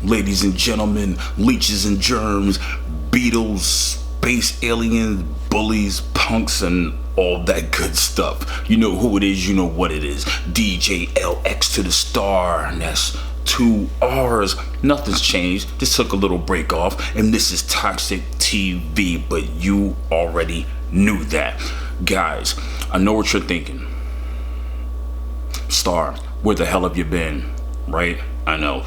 ladies and gentlemen, leeches and germs, beetles, space aliens, bullies, punks, and all that good stuff. You know who it is, you know what it is. DJ LX to the star, and that's 2 R's. Nothing's changed, just took a little break off, and this is Toxic TV, but you already knew that. Guys, I know what you're thinking. Star, where the hell have you been? Right? I know.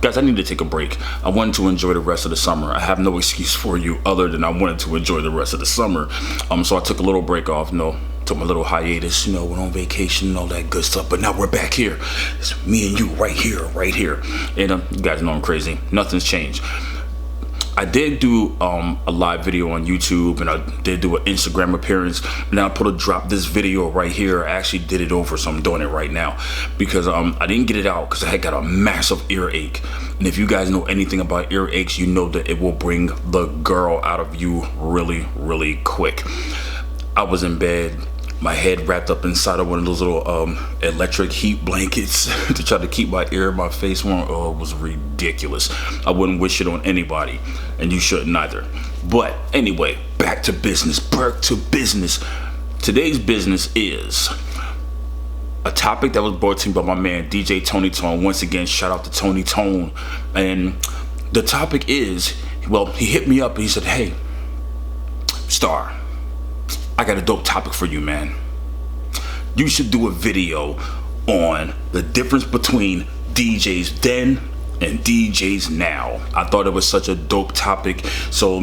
Guys, I need to take a break. I wanted to enjoy the rest of the summer. I have no excuse for you other than I wanted to enjoy the rest of the summer. So I took a little break off, took my little hiatus, went on vacation and all that good stuff. But now we're back here. It's me and you right here. And you guys know I'm crazy. Nothing's changed. I did do a live video on YouTube, and I did do an Instagram appearance, and I drop this video right here. I actually did it over, so I'm doing it right now because I didn't get it out because I had got a massive earache. And if you guys know anything about earaches, you know that it will bring the girl out of you really, really quick. I was in bed, my head wrapped up inside of one of those little electric heat blankets to try to keep my ear and my face warm. Oh, it was ridiculous. I wouldn't wish it on anybody, and you shouldn't either. But anyway, back to business. Today's business is a topic that was brought to me by my man DJ Tony Tone. Once again, shout out to Tony Tone. And the topic is, well, he hit me up and he said, "Hey, Star, I got a dope topic for you, man. You should do a video on the difference between DJs then and DJs now." I thought it was such a dope topic, so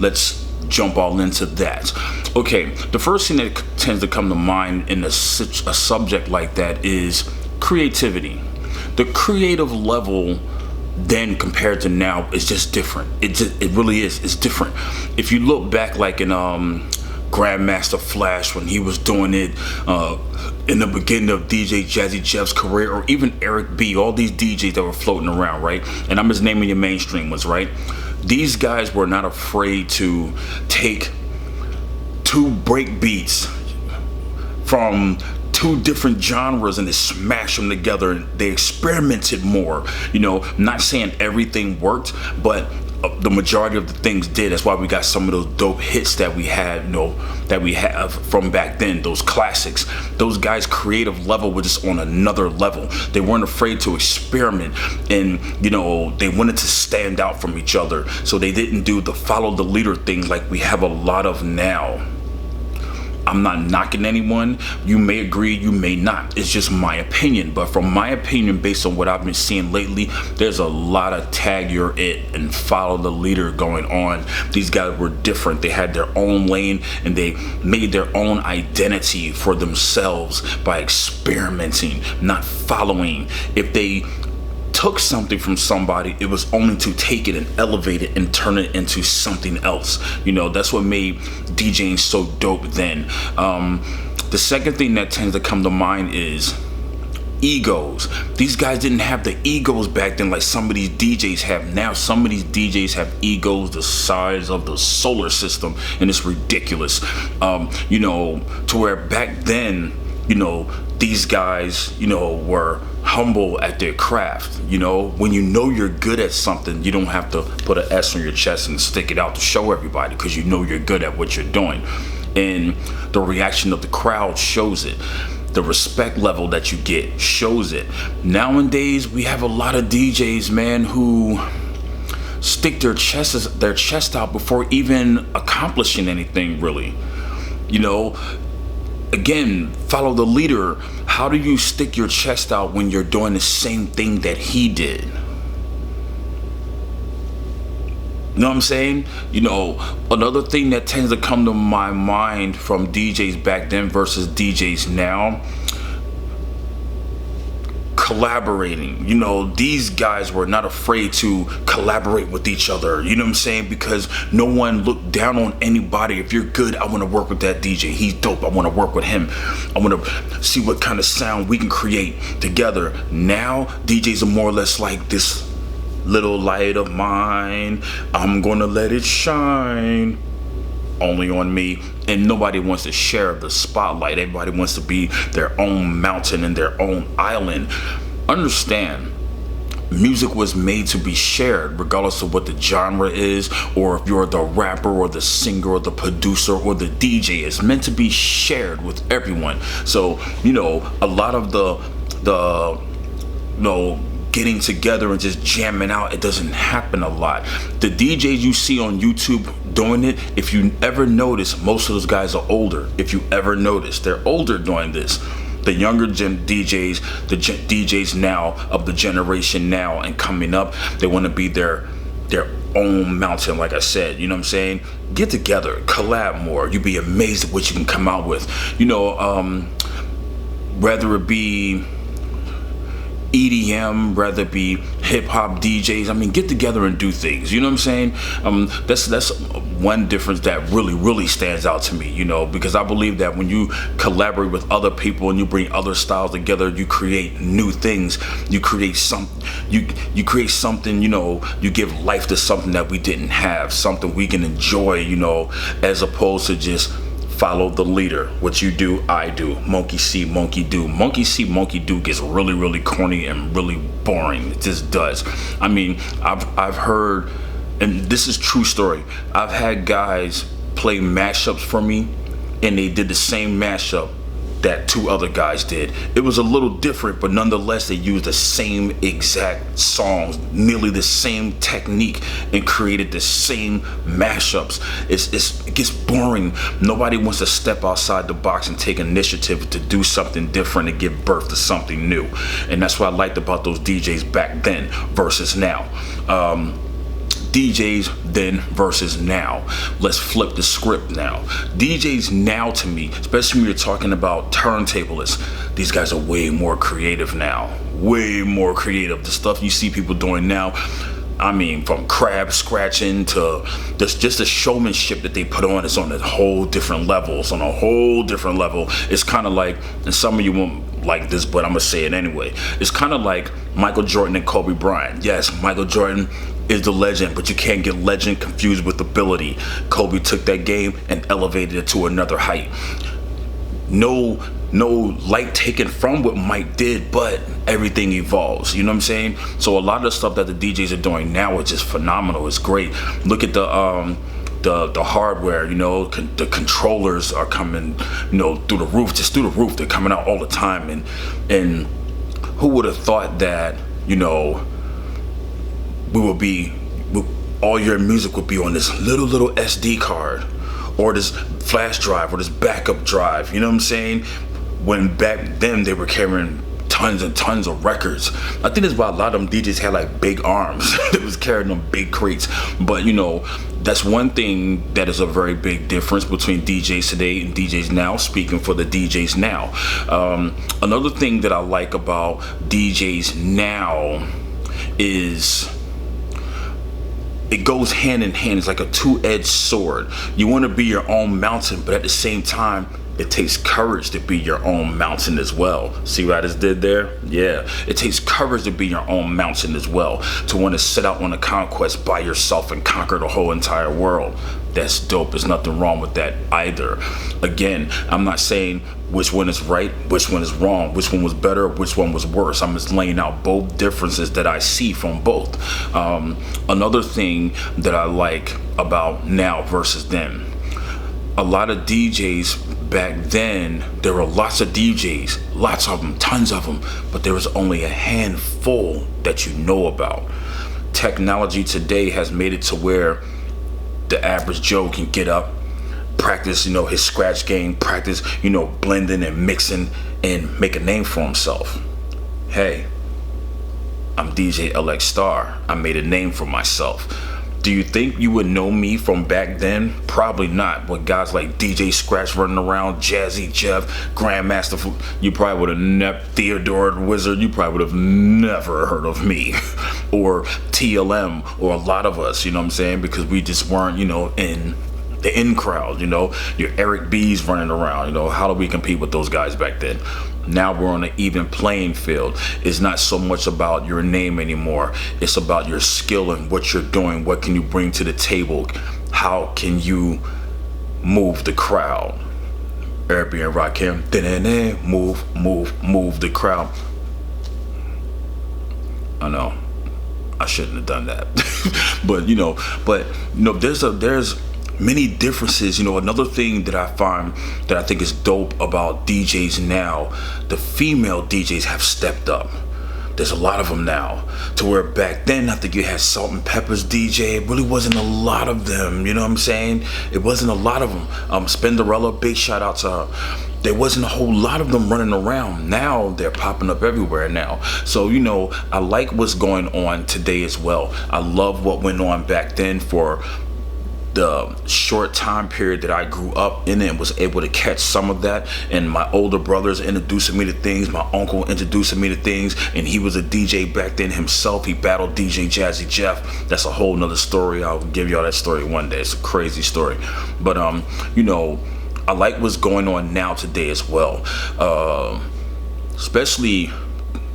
let's jump all into that. Okay, the first thing that tends to come to mind in a subject like that is creativity. The creative level then compared to now is just different. It really is. It's different. If you look back, like in Grandmaster Flash, when he was doing it in the beginning of DJ Jazzy Jeff's career, or even Eric B, all these DJs that were floating around, right? And I'm just naming your mainstream ones, right? These guys were not afraid to take 2 break beats from 2 different genres and they smash them together, and they experimented more. Not saying everything worked, but the majority of the things did. That's why we got some of those dope hits that we had, that we have from back then, those classics. Those guys' creative level was just on another level. They weren't afraid to experiment, and they wanted to stand out from each other. So they didn't do the follow the leader thing like we have a lot of now. I'm not knocking anyone. You may agree, you may not. It's just my opinion. But from my opinion, based on what I've been seeing lately, there's a lot of tag your it and follow the leader going on. These guys were different. They had their own lane, and they made their own identity for themselves by experimenting, not following. If they took something from somebody, it was only to take it and elevate it and turn it into something else. That's what made DJing so dope then. The second thing that tends to come to mind is egos. These guys didn't have the egos back then like some of these DJs have now. Some of these DJs have egos the size of the solar system, and it's ridiculous. To where back then, these guys, were humble at their craft. When you're good at something, you don't have to put an S on your chest and stick it out to show everybody, because you're good at what you're doing. And the reaction of the crowd shows it. The respect level that you get shows it. Nowadays, we have a lot of DJs, man, who stick their chest out before even accomplishing anything, really. Again, follow the leader. How do you stick your chest out when you're doing the same thing that he did? You know what I'm saying? Another thing that tends to come to my mind from DJs back then versus DJs now, collaborating. These guys were not afraid to collaborate with each other. You know what I'm saying? Because no one looked down on anybody. If you're good, I want to work with that DJ. He's dope. I want to work with him. I want to see what kind of sound we can create together. Now, DJs are more or less like this little light of mine. I'm going to let it shine. Only on me. And nobody wants to share the spotlight. Everybody wants to be their own mountain and their own island. Understand, music was made to be shared, regardless of what the genre is, or if you're the rapper or the singer or the producer or the DJ. It's meant to be shared with everyone. So, a lot of the getting together and just jamming out, it doesn't happen a lot. The DJs you see on YouTube doing it, if you ever notice, most of those guys are older. If you ever notice, they're older doing this. The younger DJs, the DJs now of the generation now and coming up, they want to be their own mountain. Like I said, you know what I'm saying? Get together, collab more. You'd be amazed at what you can come out with. Whether it be EDM, rather be hip hop DJs. I mean, get together and do things. You know what I'm saying? That's one difference that really stands out to me. Because I believe that when you collaborate with other people and you bring other styles together, you create new things. You create something. You create something. You give life to something that we didn't have. Something we can enjoy. As opposed to just follow the leader. What you do, I do. Monkey see, monkey do. Monkey see, monkey do gets really corny and really boring. It just does. I mean, I've heard, and this is true story, I've had guys play mashups for me, and they did the same mashup that two other guys did. It was a little different, but nonetheless they used the same exact songs, nearly the same technique, and created the same mashups. It gets boring. Nobody wants to step outside the box and take initiative to do something different and give birth to something new. And that's what I liked about those DJs back then versus now. DJs then versus now. Let's flip the script now. DJs now, to me, especially when you're talking about turntablists, these guys are way more creative now. Way more creative. The stuff you see people doing now, I mean, from crab scratching to just the showmanship that they put on is on a whole different level. It's on a whole different level. It's kind of like, and some of you won't like this, but I'm gonna say it anyway. It's kind of like Michael Jordan and Kobe Bryant. Yes, Michael Jordan is the legend, but you can't get legend confused with ability. Kobe took that game and elevated it to another height. No light taken from what Mike did, but everything evolves. You know what I'm saying? So a lot of the stuff that the DJs are doing now is just phenomenal. It's great. Look at the hardware. The controllers are coming, through the roof, just through the roof. They're coming out all the time, and who would have thought that, all your music would be on this little SD card, or this flash drive, or this backup drive. You know what I'm saying? When back then they were carrying tons and tons of records. I think that's why a lot of them DJs had like big arms. They was carrying them big crates. But that's one thing that is a very big difference between DJs today and DJs now, speaking for the DJs now. Another thing that I like about DJs now is it goes hand in hand. It's like a two-edged sword. You want to be your own mountain, but at the same time, it takes courage to be your own mountain as well. See what I just did there? Yeah. It takes courage to be your own mountain as well. To want to set out on a conquest by yourself and conquer the whole entire world. That's dope. There's nothing wrong with that either. Again, I'm not saying which one is right, which one is wrong, which one was better, which one was worse. I'm just laying out both differences that I see from both. Another thing that I like about now versus then, a lot of DJs back then, there were lots of DJs, lots of them, tons of them, but there was only a handful that you know about. Technology today has made it to where the average Joe can get up, practice, his scratch game, practice, blending and mixing and make a name for himself. Hey, I'm DJ LX Star. I made a name for myself. Do you think you would know me from back then? Probably not. With guys like DJ Scratch running around, Jazzy Jeff, Grandmaster, you probably would have never, Theodore the Wizard, you probably would have never heard of me. Or TLM, or a lot of us, you know what I'm saying? Because we just weren't, in the in crowd, your Eric B's running around, how do we compete with those guys back then? Now we're on an even playing field. It's not so much about your name anymore. It's about your skill and what you're doing. What can you bring to the table? How can you move the crowd? Airbnb Rakim, move the crowd. I know. I shouldn't have done that. but there's many differences. Another thing that I find that I think is dope about DJs now, the female DJs have stepped up. There's a lot of them now, to where back then I think you had Salt and Pepper's DJ. It really wasn't a lot of them. You know what I'm saying? It wasn't a lot of them. Spinderella, big shout out to her. There wasn't a whole lot of them running around. Now they're popping up everywhere now. So I like what's going on today as well. I love what went on back then for the short time period that I grew up in and was able to catch some of that, and my older brothers introducing me to things, my uncle introducing me to things, and he was a DJ back then himself. He battled DJ Jazzy Jeff. That's a whole nother story. I'll give y'all that story one day. It's a crazy story. But I like what's going on now today as well, especially,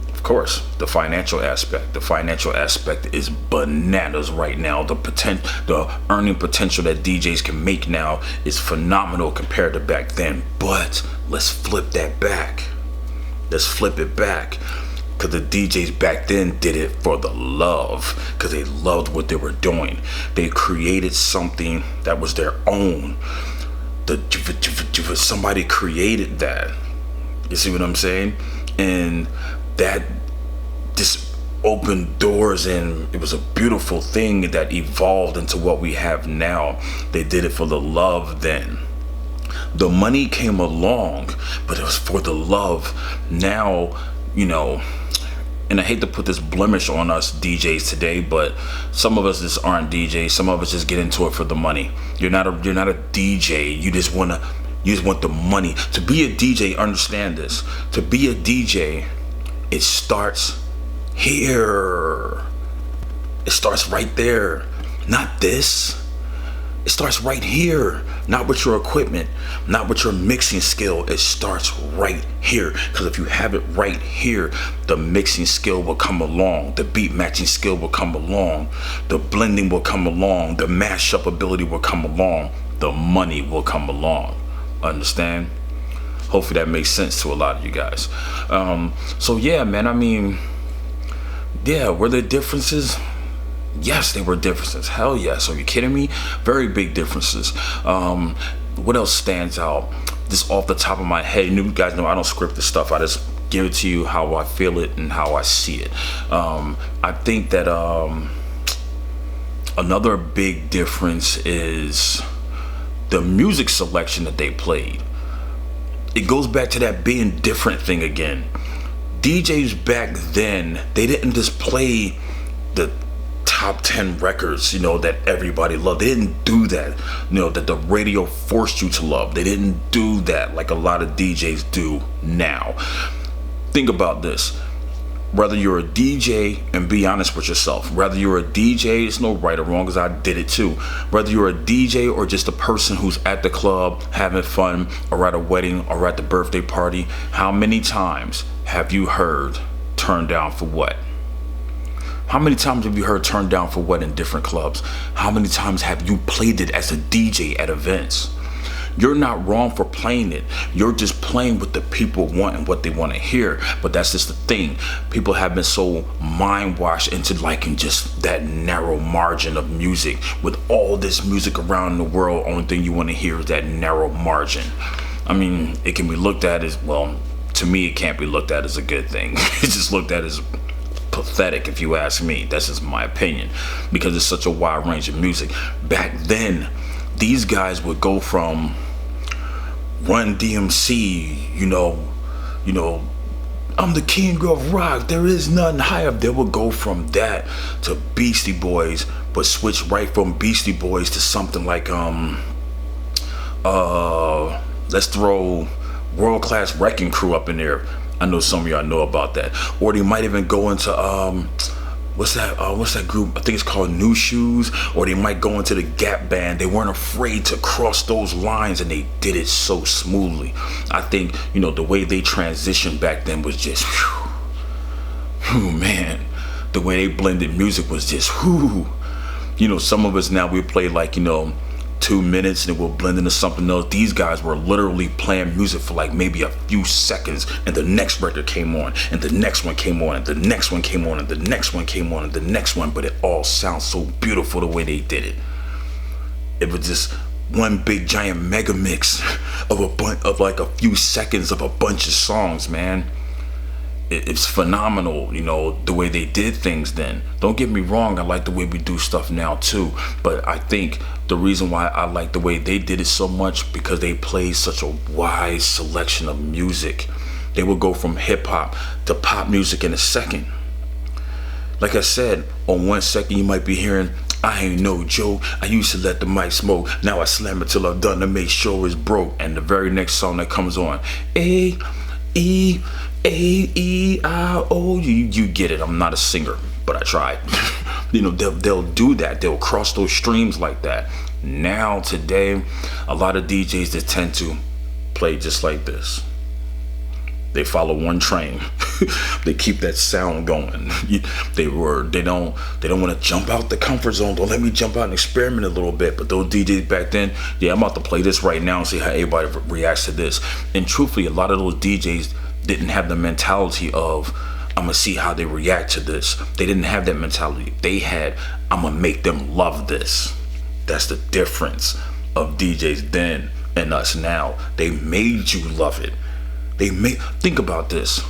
of course, the financial aspect. The financial aspect is bananas right now. The earning potential that DJs can make now is phenomenal compared to back then. But let's flip that back. Let's flip it back. Because the DJs back then did it for the love, because they loved what they were doing. They created something that was their own. Somebody created that. You see what I'm saying? And that just opened doors, and it was a beautiful thing that evolved into what we have now. They did it for the love then. The money came along, but it was for the love. Now, and I hate to put this blemish on us DJs today, but some of us just aren't DJs. Some of us just get into it for the money. You're not a DJ. You just want the money. To be a DJ, understand this. To be a DJ, it starts here. It starts right there. Not this. It starts right here. Not with your equipment, not with your mixing skill. It starts right here. Because if you have it right here, the mixing skill will come along. The beat matching skill will come along. The blending will come along. The mashup ability will come along. The money will come along. Understand? Hopefully that makes sense to a lot of you guys. So yeah, man, were there differences? Yes, there were differences. Hell yes. Are you kidding me? Very big differences. What else stands out? Just off the top of my head, you guys know I don't script this stuff. I just give it to you how I feel it and how I see it. I think that another big difference is the music selection that they played. It goes back to that being different thing again. DJs back then, they didn't just play the top 10 records, that everybody loved. They didn't do that, that the radio forced you to love. They didn't do that like a lot of DJs do now. Think about this. Whether you're a DJ, and be honest with yourself, whether you're a DJ, it's no right or wrong, because I did it too. Whether you're a DJ or just a person who's at the club having fun, or at a wedding, or at the birthday party, how many times have you heard Turn Down for What? How many times have you heard Turn Down for What in different clubs? How many times have you played it as a DJ at events? You're not wrong for playing it. You're just playing what the people want and what they want to hear. But that's just the thing. People have been so mind washed into liking just that narrow margin of music. With all this music around the world, only thing you want to hear is that narrow margin. It can be looked at as, well, to me it can't be looked at as a good thing. It's just looked at as pathetic, if you ask me. That's just my opinion, because it's such a wide range of music. Back then, these guys would go from Run DMC, I'm the king of rock, there is none higher. They would go from that to Beastie Boys, but switch right from Beastie Boys to something like let's throw World Class Wrecking Crew up in there. I know some of y'all know about that. Or they might even go into what's that group? I think it's called New Shoes. Or they might go into the Gap Band. They weren't afraid to cross those lines, and they did it so smoothly. I think the way they transitioned back then was just man. The way they blended music was just some of us now, we play like 2 minutes and it will blend into something else. These guys were literally playing music for like maybe a few seconds, and the next record came on, and the next one came on, and the next one came on, and the next one came on, and the next one. But it all sounds so beautiful the way they did it. It was just one big giant mega mix of like a few seconds of a bunch of songs, man. It's phenomenal, you know, the way they did things then. Don't get me wrong, I like the way we do stuff now too, but I think the reason why I like the way they did it so much because they played such a wide selection of music. They would go from hip hop to pop music in a second. Like I said, on 1 second you might be hearing, I ain't no joke, I used to let the mic smoke, now I slam it till I'm done to make sure it's broke. And the very next song that comes on, A-E-I-O, you get it. I'm not a singer, but I tried. You know, they'll do that. They'll cross those streams like that. Now, today, a lot of DJs that tend to play just like this. They follow one train. They keep that sound going. They don't want to jump out the comfort zone. Don't let me jump out and experiment a little bit. But those DJs back then, yeah, I'm about to play this right now and see how everybody reacts to this. And truthfully, a lot of those DJs didn't have the mentality of, I'm gonna see how they react to this. They didn't have that mentality. They had, I'm gonna make them love this. That's the difference of DJs then and us now. They made you love it. Think about this.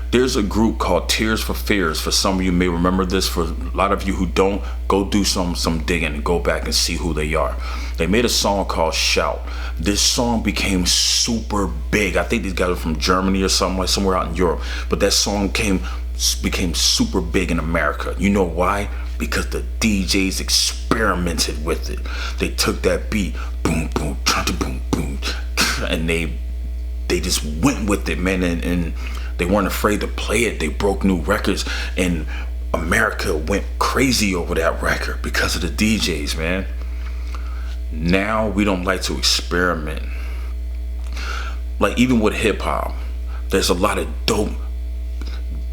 There's a group called Tears for Fears. For some of you may remember this. For a lot of you who don't, go do some digging and go back and see who they are. They made a song called Shout. This song became super big. I think these guys are from Germany or something, like somewhere out in Europe. But that song became super big in America. You know why? Because the DJs experimented with it. They took that beat, boom, boom, boom, boom, and they just went with it, man, and they weren't afraid to play it. They broke new records, and America went crazy over that record because of the DJs, man. Now we don't like to experiment. Like even with hip hop, there's a lot of dope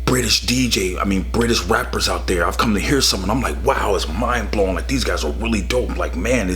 British British rappers out there. I've come to hear some and I'm like, wow, it's mind blowing. Like these guys are really dope. I'm like, man,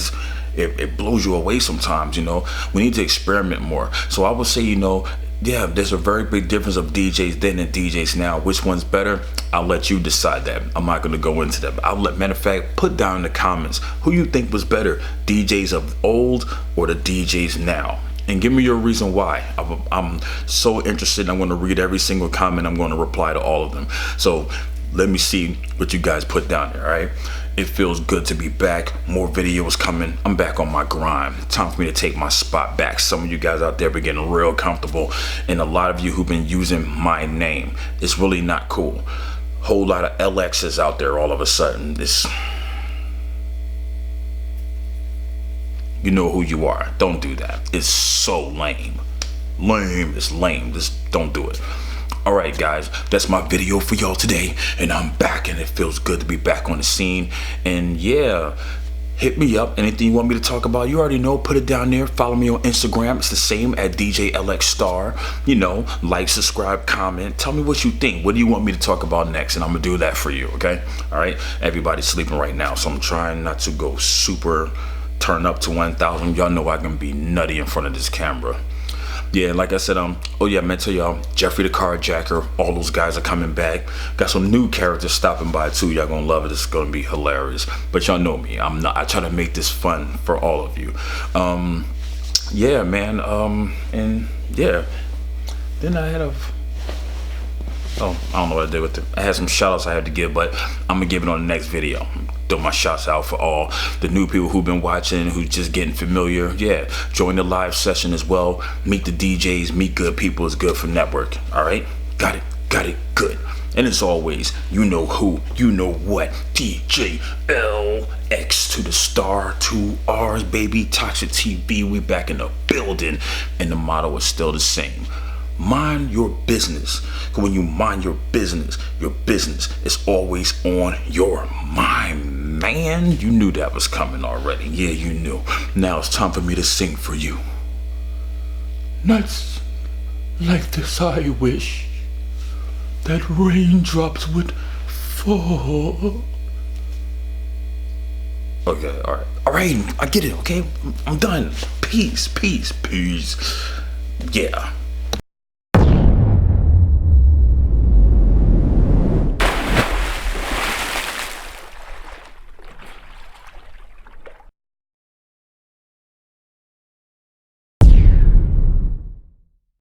it blows you away sometimes, you know. We need to experiment more. So I would say, you know, yeah, there's a very big difference of DJs then and DJs now. Which one's better? I'll let you decide that. I'm not going to go into that. But matter of fact, put down in the comments who you think was better, DJs of old or the DJs now. And give me your reason why. I'm so interested. I'm going to read every single comment. I'm going to reply to all of them. So let me see what you guys put down there, all right? It feels good to be back. More videos coming. I'm back on my grind. Time for me to take my spot back. Some of you guys out there been getting real comfortable, and a lot of you who've been using my name. It's really not cool. Whole lot of LXs out there all of a sudden. You know who you are. Don't do that. It's so lame. It's lame. Just don't do it. Alright guys, that's my video for y'all today, and I'm back, and it feels good to be back on the scene. And yeah, hit me up. Anything you want me to talk about, you already know, put it down there. Follow me on Instagram. It's the same at DJ LX Star. You know, like, subscribe, comment. Tell me what you think. What do you want me to talk about next? And I'm gonna do that for you, okay? Alright, everybody's sleeping right now, so I'm trying not to go super turn up to 1,000. Y'all know I can be nutty in front of this camera. Yeah, like I said, oh yeah, I meant to y'all, Jeffrey the Carjacker, all those guys are coming back. Got some new characters stopping by too. Y'all gonna love it. It's gonna be hilarious. But y'all know me. I try to make this fun for all of you. Yeah, man. And yeah. Then I had I don't know what I did with it. I had some shout outs I had to give, but I'm gonna give it on the next video. Throw my shouts out for all the new people who've been watching, who's just getting familiar. Yeah, join the live session as well. Meet the DJs, meet good people. It's good for network. All right, got it, good. And as always, you know who, you know what. DJ LX to the star, 2 R's, baby. Toxic TV, we back in the building, and the motto is still the same. Mind your business. Because when you mind your business is always on your mind, man. You knew that was coming already. Yeah, you knew. Now it's time for me to sing for you. Nights like this, I wish that raindrops would fall. Okay, all right, I get it. Okay, I'm done. Peace. Yeah.